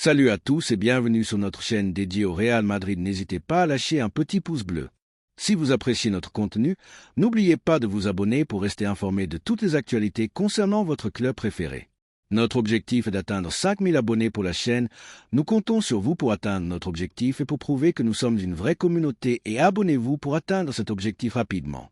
Salut à tous et bienvenue sur notre chaîne dédiée au Real Madrid. N'hésitez pas à lâcher un petit pouce bleu. Si vous appréciez notre contenu, n'oubliez pas de vous abonner pour rester informé de toutes les actualités concernant votre club préféré. Notre objectif est d'atteindre 5000 abonnés pour la chaîne. Nous comptons sur vous pour atteindre notre objectif et pour prouver que nous sommes une vraie communauté, et abonnez-vous pour atteindre cet objectif rapidement.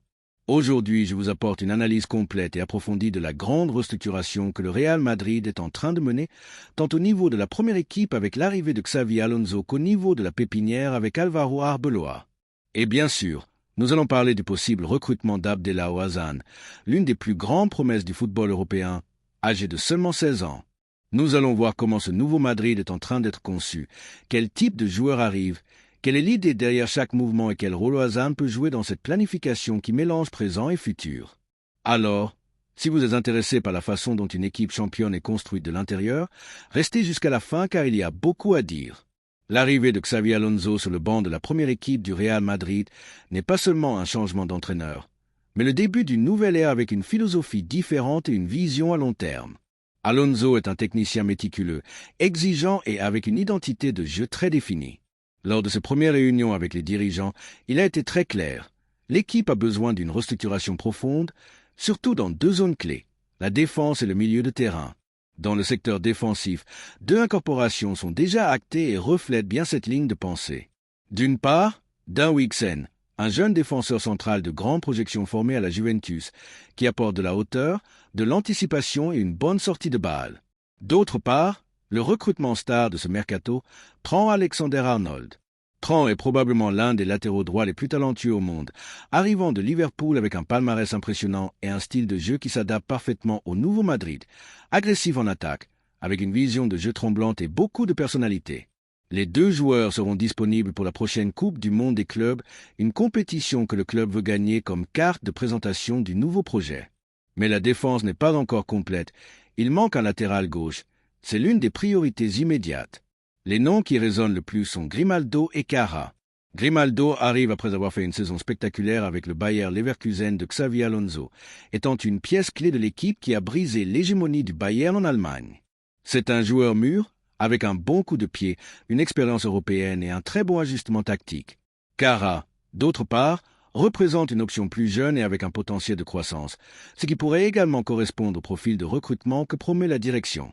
Aujourd'hui, je vous apporte une analyse complète et approfondie de la grande restructuration que le Real Madrid est en train de mener, tant au niveau de la première équipe avec l'arrivée de Xavi Alonso qu'au niveau de la pépinière avec Álvaro Arbeloa. Et bien sûr, nous allons parler du possible recrutement d'Abdelao Hassan, l'une des plus grandes promesses du football européen, âgé de seulement 16 ans. Nous allons voir comment ce nouveau Madrid est en train d'être conçu, quel type de joueur arrive, quelle est l'idée derrière chaque mouvement et quel rôle Hassan peut jouer dans cette planification qui mélange présent et futur. Alors, si vous êtes intéressé par la façon dont une équipe championne est construite de l'intérieur, restez jusqu'à la fin car il y a beaucoup à dire. L'arrivée de Xavi Alonso sur le banc de la première équipe du Real Madrid n'est pas seulement un changement d'entraîneur, mais le début d'une nouvelle ère avec une philosophie différente et une vision à long terme. Alonso est un technicien méticuleux, exigeant et avec une identité de jeu très définie. Lors de ses premières réunions avec les dirigeants, il a été très clair. L'équipe a besoin d'une restructuration profonde, surtout dans deux zones clés, la défense et le milieu de terrain. Dans le secteur défensif, deux incorporations sont déjà actées et reflètent bien cette ligne de pensée. D'une part, Dan Wixen, un jeune défenseur central de grande projection formé à la Juventus, qui apporte de la hauteur, de l'anticipation et une bonne sortie de balle. D'autre part, le recrutement star de ce mercato, Trent Alexander-Arnold. Trent est probablement l'un des latéraux droits les plus talentueux au monde, arrivant de Liverpool avec un palmarès impressionnant et un style de jeu qui s'adapte parfaitement au nouveau Madrid, agressif en attaque, avec une vision de jeu tremblante et beaucoup de personnalité. Les deux joueurs seront disponibles pour la prochaine Coupe du Monde des clubs, une compétition que le club veut gagner comme carte de présentation du nouveau projet. Mais la défense n'est pas encore complète, il manque un latéral gauche. C'est l'une des priorités immédiates. Les noms qui résonnent le plus sont Grimaldo et Cara. Grimaldo arrive après avoir fait une saison spectaculaire avec le Bayer Leverkusen de Xavi Alonso, étant une pièce clé de l'équipe qui a brisé l'hégémonie du Bayern en Allemagne. C'est un joueur mûr, avec un bon coup de pied, une expérience européenne et un très bon ajustement tactique. Cara, d'autre part, représente une option plus jeune et avec un potentiel de croissance, ce qui pourrait également correspondre au profil de recrutement que promet la direction.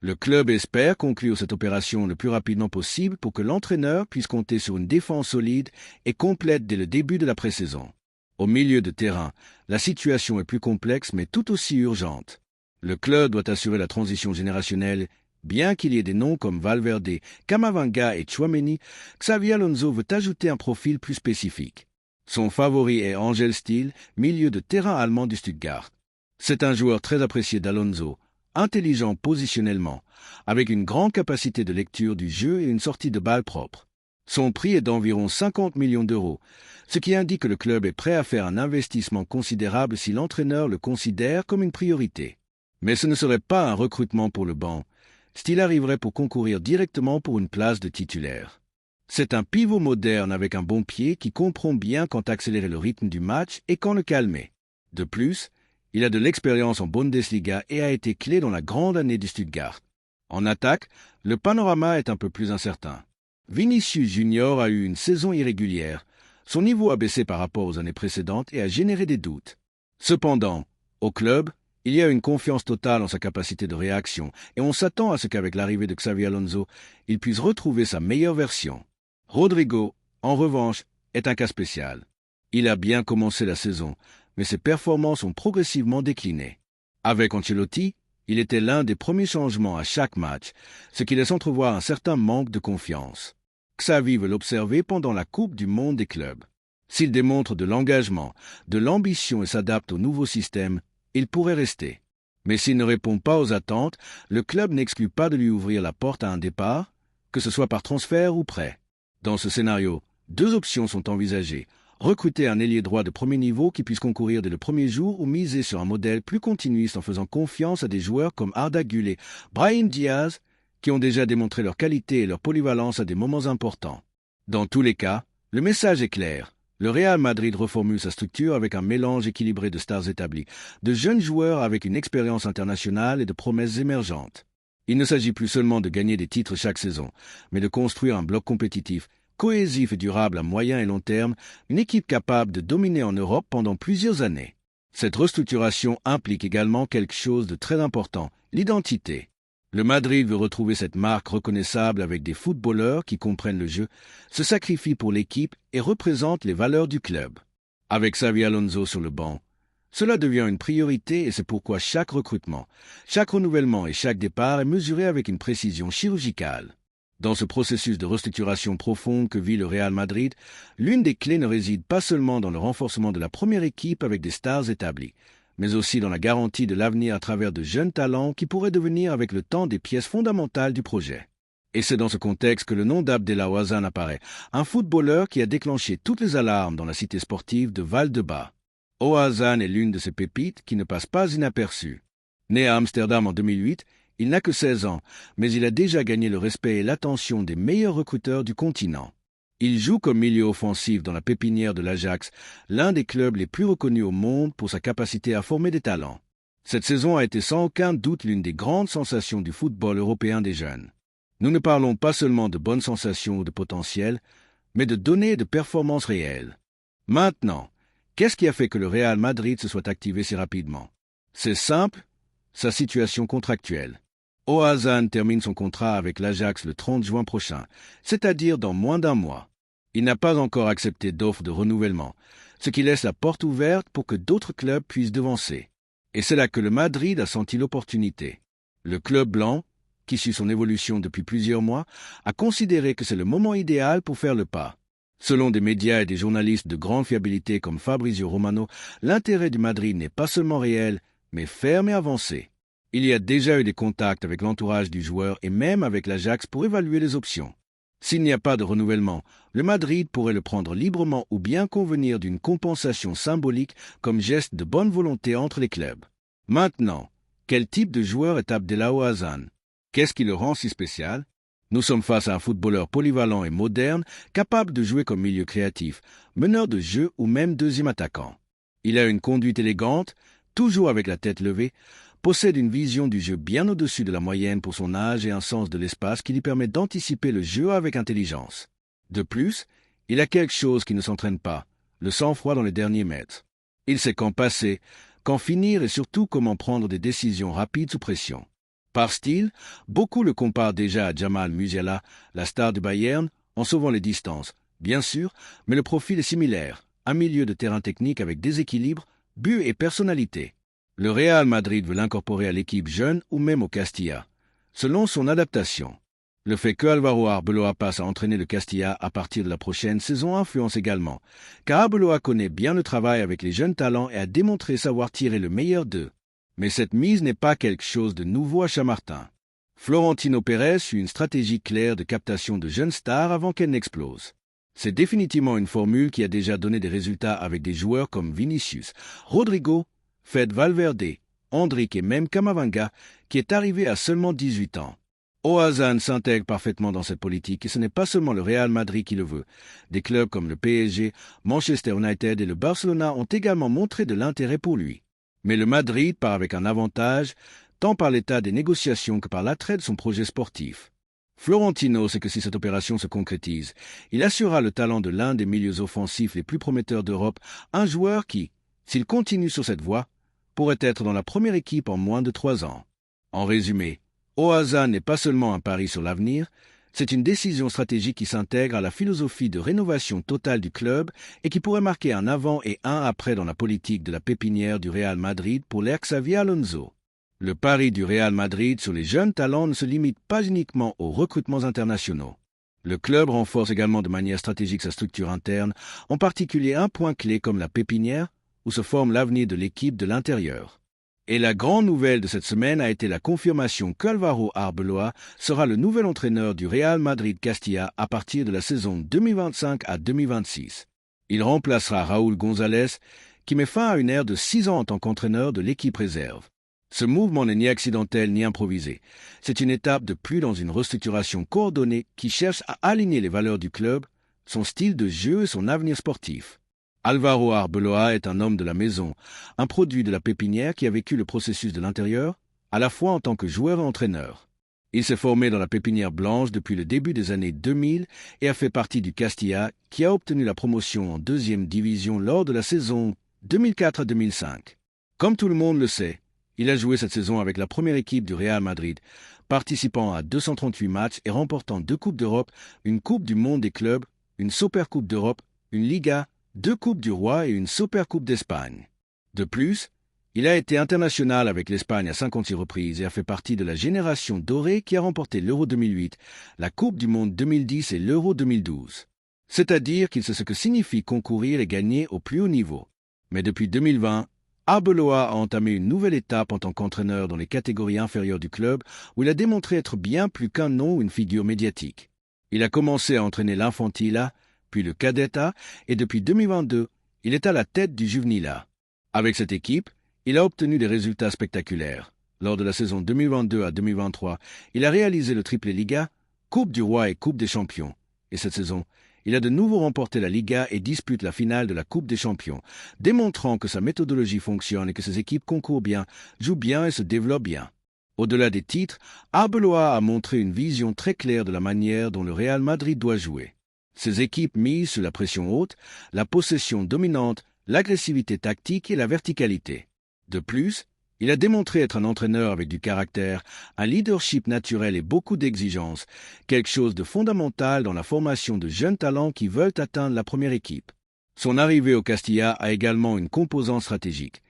Le club espère conclure cette opération le plus rapidement possible pour que l'entraîneur puisse compter sur une défense solide et complète dès le début de la pré-saison. Au milieu de terrain, la situation est plus complexe mais tout aussi urgente. Le club doit assurer la transition générationnelle. Bien qu'il y ait des noms comme Valverde, Camavinga et Tchouaméni, Xavi Alonso veut ajouter un profil plus spécifique. Son favori est Angel Steel, milieu de terrain allemand du Stuttgart. C'est un joueur très apprécié d'Alonso, intelligent positionnellement, avec une grande capacité de lecture du jeu et une sortie de balle propre. Son prix est d'environ 50 millions d'euros, ce qui indique que le club est prêt à faire un investissement considérable si l'entraîneur le considère comme une priorité. Mais ce ne serait pas un recrutement pour le banc. Steele arriverait pour concourir directement pour une place de titulaire. C'est un pivot moderne avec un bon pied qui comprend bien quand accélérer le rythme du match et quand le calmer. De plus, il a de l'expérience en Bundesliga et a été clé dans la grande année du Stuttgart. En attaque, le panorama est un peu plus incertain. Vinicius Junior a eu une saison irrégulière. Son niveau a baissé par rapport aux années précédentes et a généré des doutes. Cependant, au club, il y a une confiance totale en sa capacité de réaction et on s'attend à ce qu'avec l'arrivée de Xavi Alonso, il puisse retrouver sa meilleure version. Rodrigo, en revanche, est un cas spécial. Il a bien commencé la saison, mais ses performances ont progressivement décliné. Avec Ancelotti, il était l'un des premiers changements à chaque match, ce qui laisse entrevoir un certain manque de confiance. Xavi veut l'observer pendant la Coupe du Monde des clubs. S'il démontre de l'engagement, de l'ambition et s'adapte au nouveau système, il pourrait rester. Mais s'il ne répond pas aux attentes, le club n'exclut pas de lui ouvrir la porte à un départ, que ce soit par transfert ou prêt. Dans ce scénario, deux options sont envisagées. Recruter un ailier droit de premier niveau qui puisse concourir dès le premier jour ou miser sur un modèle plus continuiste en faisant confiance à des joueurs comme Arda Güler, Brahim Diaz, qui ont déjà démontré leur qualité et leur polyvalence à des moments importants. Dans tous les cas, le message est clair. Le Real Madrid reformule sa structure avec un mélange équilibré de stars établies, de jeunes joueurs avec une expérience internationale et de promesses émergentes. Il ne s'agit plus seulement de gagner des titres chaque saison, mais de construire un bloc compétitif, cohésif et durable à moyen et long terme, une équipe capable de dominer en Europe pendant plusieurs années. Cette restructuration implique également quelque chose de très important, l'identité. Le Madrid veut retrouver cette marque reconnaissable avec des footballeurs qui comprennent le jeu, se sacrifient pour l'équipe et représentent les valeurs du club. Avec Xavi Alonso sur le banc, cela devient une priorité et c'est pourquoi chaque recrutement, chaque renouvellement et chaque départ est mesuré avec une précision chirurgicale. Dans ce processus de restructuration profonde que vit le Real Madrid, l'une des clés ne réside pas seulement dans le renforcement de la première équipe avec des stars établies, mais aussi dans la garantie de l'avenir à travers de jeunes talents qui pourraient devenir avec le temps des pièces fondamentales du projet. Et c'est dans ce contexte que le nom d'Abdellah Ouazzane apparaît, un footballeur qui a déclenché toutes les alarmes dans la cité sportive de Val-de-Bas. Ouazzane est l'une de ces pépites qui ne passe pas inaperçue. Né à Amsterdam en 2008, il n'a que 16 ans, mais il a déjà gagné le respect et l'attention des meilleurs recruteurs du continent. Il joue comme milieu offensif dans la pépinière de l'Ajax, l'un des clubs les plus reconnus au monde pour sa capacité à former des talents. Cette saison a été sans aucun doute l'une des grandes sensations du football européen des jeunes. Nous ne parlons pas seulement de bonnes sensations ou de potentiel, mais de données et de performances réelles. Maintenant, qu'est-ce qui a fait que le Real Madrid se soit activé si rapidement? C'est simple, sa situation contractuelle. Ouazzane termine son contrat avec l'Ajax le 30 juin prochain, c'est-à-dire dans moins d'un mois. Il n'a pas encore accepté d'offre de renouvellement, ce qui laisse la porte ouverte pour que d'autres clubs puissent devancer. Et c'est là que le Madrid a senti l'opportunité. Le club blanc, qui suit son évolution depuis plusieurs mois, a considéré que c'est le moment idéal pour faire le pas. Selon des médias et des journalistes de grande fiabilité comme Fabrizio Romano, l'intérêt du Madrid n'est pas seulement réel, mais ferme et avancé. Il y a déjà eu des contacts avec l'entourage du joueur et même avec l'Ajax pour évaluer les options. S'il n'y a pas de renouvellement, le Madrid pourrait le prendre librement ou bien convenir d'une compensation symbolique comme geste de bonne volonté entre les clubs. Maintenant, quel type de joueur est Abdellah Ouazzane? Qu'est-ce qui le rend si spécial? Nous sommes face à un footballeur polyvalent et moderne, capable de jouer comme milieu créatif, meneur de jeu ou même deuxième attaquant. Il a une conduite élégante, toujours avec la tête levée, possède une vision du jeu bien au-dessus de la moyenne pour son âge et un sens de l'espace qui lui permet d'anticiper le jeu avec intelligence. De plus, il a quelque chose qui ne s'entraîne pas, le sang-froid dans les derniers mètres. Il sait quand passer, quand finir et surtout comment prendre des décisions rapides sous pression. Par style, beaucoup le comparent déjà à Jamal Musiala, la star du Bayern, en sauvant les distances, bien sûr, mais le profil est similaire, un milieu de terrain technique avec déséquilibre, but et personnalité. Le Real Madrid veut l'incorporer à l'équipe jeune ou même au Castilla, selon son adaptation. Le fait que Álvaro Arbeloa passe à entraîner le Castilla à partir de la prochaine saison influence également, car Arbeloa connaît bien le travail avec les jeunes talents et a démontré savoir tirer le meilleur d'eux. Mais cette mise n'est pas quelque chose de nouveau à Chamartin. Florentino Pérez suit une stratégie claire de captation de jeunes stars avant qu'elles n'explosent. C'est définitivement une formule qui a déjà donné des résultats avec des joueurs comme Vinicius, Rodrigo, Fede Valverde, Endrick et même Camavinga, qui est arrivé à seulement 18 ans. Ouazzane s'intègre parfaitement dans cette politique et ce n'est pas seulement le Real Madrid qui le veut. Des clubs comme le PSG, Manchester United et le Barcelona ont également montré de l'intérêt pour lui. Mais le Madrid part avec un avantage, tant par l'état des négociations que par l'attrait de son projet sportif. Florentino sait que si cette opération se concrétise, il assurera le talent de l'un des milieux offensifs les plus prometteurs d'Europe, un joueur qui, s'il continue sur cette voie, pourrait être dans la première équipe en moins de 3 ans. En résumé, Ouazzane n'est pas seulement un pari sur l'avenir, c'est une décision stratégique qui s'intègre à la philosophie de rénovation totale du club et qui pourrait marquer un avant et un après dans la politique de la pépinière du Real Madrid pour l'ère Xavi Alonso. Le pari du Real Madrid sur les jeunes talents ne se limite pas uniquement aux recrutements internationaux. Le club renforce également de manière stratégique sa structure interne, en particulier un point clé comme la pépinière, où se forme l'avenir de l'équipe de l'intérieur. Et la grande nouvelle de cette semaine a été la confirmation qu'Álvaro Arbeloa sera le nouvel entraîneur du Real Madrid Castilla à partir de la saison 2025 à 2026. Il remplacera Raúl González, qui met fin à une ère de 6 ans en tant qu'entraîneur de l'équipe réserve. Ce mouvement n'est ni accidentel ni improvisé. C'est une étape de plus dans une restructuration coordonnée qui cherche à aligner les valeurs du club, son style de jeu et son avenir sportif. Álvaro Arbeloa est un homme de la maison, un produit de la pépinière qui a vécu le processus de l'intérieur, à la fois en tant que joueur et entraîneur. Il s'est formé dans la pépinière blanche depuis le début des années 2000 et a fait partie du Castilla qui a obtenu la promotion en deuxième division lors de la saison 2004-2005. Comme tout le monde le sait, il a joué cette saison avec la première équipe du Real Madrid, participant à 238 matchs et remportant 2 Coupes d'Europe, une Coupe du Monde des clubs, une Supercoupe d'Europe, une Liga, 2 Coupes du Roi et une Supercoupe d'Espagne. De plus, il a été international avec l'Espagne à 56 reprises et a fait partie de la génération dorée qui a remporté l'Euro 2008, la Coupe du Monde 2010 et l'Euro 2012. C'est-à-dire qu'il sait ce que signifie concourir et gagner au plus haut niveau. Mais depuis 2020, Arbeloa a entamé une nouvelle étape en tant qu'entraîneur dans les catégories inférieures du club où il a démontré être bien plus qu'un nom ou une figure médiatique. Il a commencé à entraîner l'Infantila, puis le Cadetta et depuis 2022, il est à la tête du Juvenila. Avec cette équipe, il a obtenu des résultats spectaculaires. Lors de la saison 2022 à 2023, il a réalisé le triplé Liga, Coupe du Roi et Coupe des Champions. Et cette saison, il a de nouveau remporté la Liga et dispute la finale de la Coupe des Champions, démontrant que sa méthodologie fonctionne et que ses équipes concourent bien, jouent bien et se développent bien. Au-delà des titres, Arbeloa a montré une vision très claire de la manière dont le Real Madrid doit jouer. Ses équipes misent sur la pression haute, la possession dominante, l'agressivité tactique et la verticalité. De plus, il a démontré être un entraîneur avec du caractère, un leadership naturel et beaucoup d'exigences, quelque chose de fondamental dans la formation de jeunes talents qui veulent atteindre la première équipe. Son arrivée au Castilla a également une composante stratégique.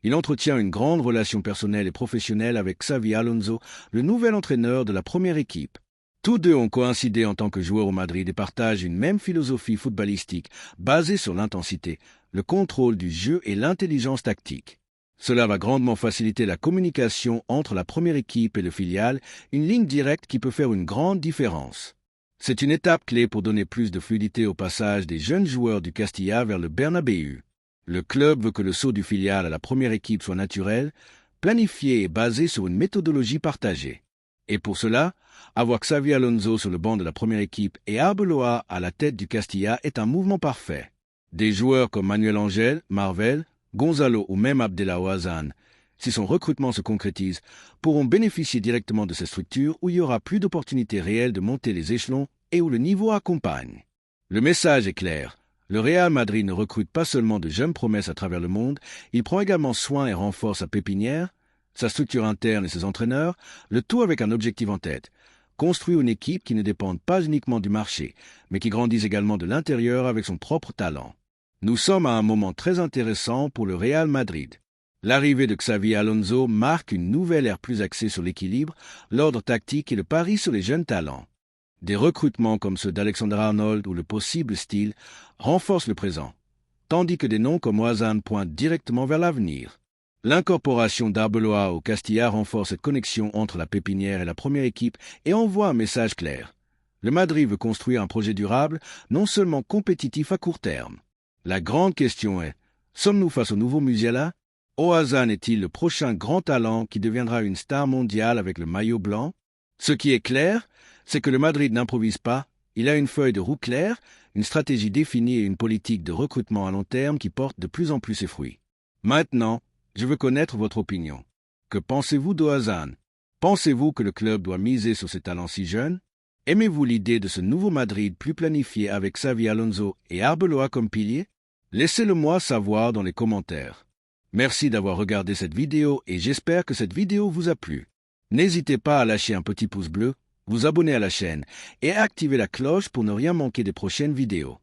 Il entretient une grande relation personnelle et professionnelle avec Xavi Alonso, le nouvel entraîneur de la première équipe. Tous deux ont coïncidé en tant que joueurs au Madrid et partagent une même philosophie footballistique basée sur l'intensité, le contrôle du jeu et l'intelligence tactique. Cela va grandement faciliter la communication entre la première équipe et le filial, une ligne directe qui peut faire une grande différence. C'est une étape clé pour donner plus de fluidité au passage des jeunes joueurs du Castilla vers le Bernabéu. Le club veut que le saut du filial à la première équipe soit naturel, planifié et basé sur une méthodologie partagée. Et pour cela, avoir Xavi Alonso sur le banc de la première équipe et Arbeloa à la tête du Castilla est un mouvement parfait. Des joueurs comme Manuel Angel, Marvel, Gonzalo ou même Abdellah Ouazzane, si son recrutement se concrétise, pourront bénéficier directement de ces structures où il y aura plus d'opportunités réelles de monter les échelons et où le niveau accompagne. Le message est clair. Le Real Madrid ne recrute pas seulement de jeunes promesses à travers le monde, il prend également soin et renforce sa pépinière, sa structure interne et ses entraîneurs, le tout avec un objectif en tête. Construire une équipe qui ne dépende pas uniquement du marché, mais qui grandisse également de l'intérieur avec son propre talent. Nous sommes à un moment très intéressant pour le Real Madrid. L'arrivée de Xavi Alonso marque une nouvelle ère plus axée sur l'équilibre, l'ordre tactique et le pari sur les jeunes talents. Des recrutements comme ceux d'Alexander-Arnold ou le possible style renforcent le présent, tandis que des noms comme Ouazzane pointent directement vers l'avenir. L'incorporation d'Arbeloa au Castilla renforce cette connexion entre la pépinière et la première équipe et envoie un message clair. Le Madrid veut construire un projet durable, non seulement compétitif à court terme. La grande question est, sommes-nous face au nouveau Musiala? Ouazzane est-il le prochain grand talent qui deviendra une star mondiale avec le maillot blanc? Ce qui est clair, c'est que le Madrid n'improvise pas, il a une feuille de route claire, une stratégie définie et une politique de recrutement à long terme qui porte de plus en plus ses fruits. Maintenant, je veux connaître votre opinion. Que pensez-vous d'Ouazzane? Pensez-vous que le club doit miser sur ses talents si jeunes? Aimez-vous l'idée de ce nouveau Madrid plus planifié avec Xavi Alonso et Arbeloa comme piliers? Laissez-le moi savoir dans les commentaires. Merci d'avoir regardé cette vidéo et j'espère que cette vidéo vous a plu. N'hésitez pas à lâcher un petit pouce bleu, vous abonner à la chaîne et activer la cloche pour ne rien manquer des prochaines vidéos.